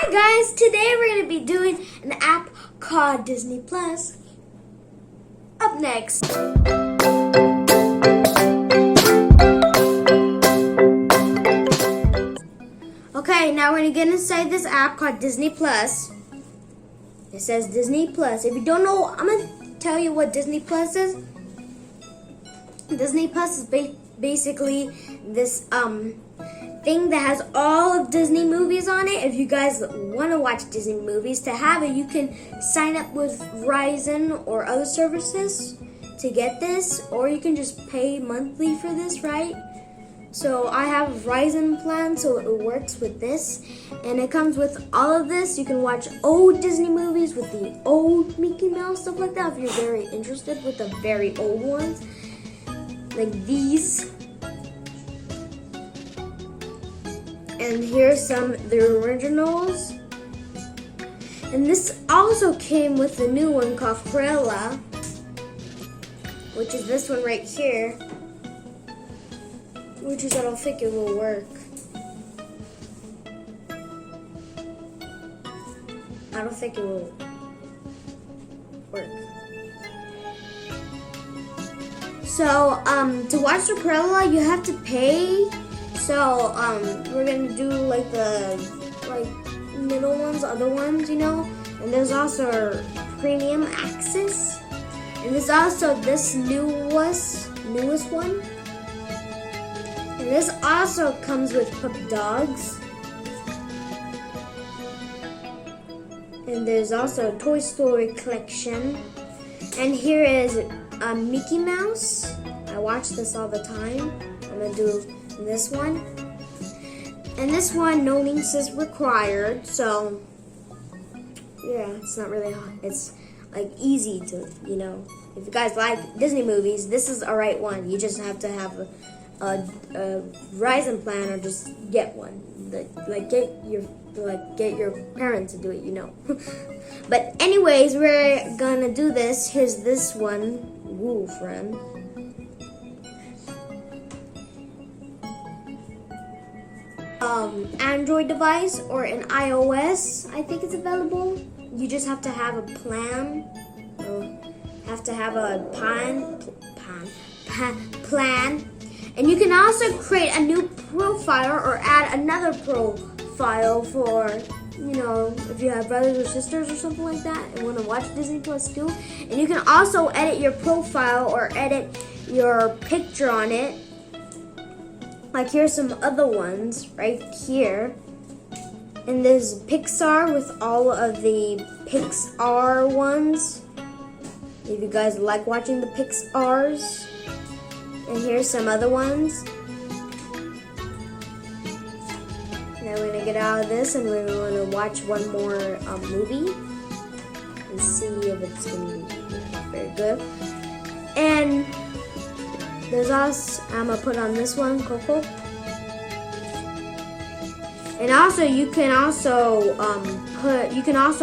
Hi guys, today we're going to be doing an app called Disney Plus. Up next. Okay, now we're going to get inside this app called Disney Plus. It says Disney Plus. If you don't know, I'm going to tell you what Disney Plus is. Disney Plus is basically this thing that has all of Disney movies on it. If you guys want to watch Disney movies, to have it, you can sign up with Verizon or other services to get this, or you can just pay monthly for this, right? So I have a Verizon plan, so it works with this, and it comes with all of this. You can watch old Disney movies with the old Mickey Mouse, stuff like that, if you're very interested with the very old ones, like these. And here's some of the originals. And this also came with a new one called Cruella, which is this one right here, which is I don't think it will work. I don't think it will work. So to watch the Cruella, you have to pay. So we're gonna do like the middle ones, other ones, you know. And there's also premium access, and there's also this newest one. And this also comes with puppy dogs. And there's also a Toy Story collection. And here is Mickey Mouse. I watch this all the time. I'm gonna do this one. And this one, no links is required. So yeah, it's not really hard. It's like easy to, you know, if you guys like Disney movies, this is a right one. You just have to have a Verizon plan, or just get one. Get your parents to do it, you know. But anyways, we're gonna do this. Here's this one. Woo, friend. Android device or an iOS, I think it's available. You just have to have a plan. Have to have a plan. And you can also create a new profile or add another profile for, you know, if you have brothers or sisters or something like that and want to watch Disney Plus too. And you can also edit your profile or edit your picture on it. Like here's some other ones right here. And there's Pixar with all of the Pixar ones, if you guys like watching the Pixars. And here's some other ones. Now we're gonna get out of this and we're gonna watch one more movie and see if it's gonna be very good. And there's us. I'm gonna put on this one, Coco. And also, you can also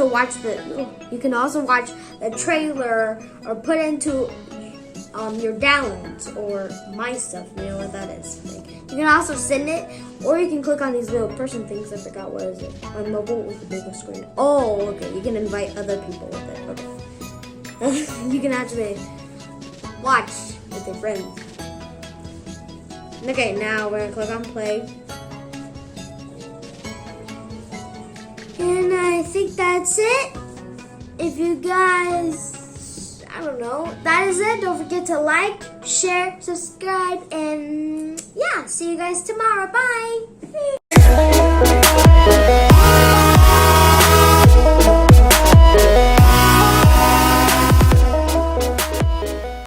watch the trailer or put into your downloads or my stuff. You know what that is. Like, you can also send it, or you can click on these little person things. I forgot what is it on mobile with the bigger screen. Oh, okay. You can invite other people with it. Okay. You can actually watch with your friends. Okay, now we're gonna click on play. And I think that's it. If you guys, I don't know, that is it. Don't forget to like, share, subscribe, and yeah, see you guys tomorrow. Bye.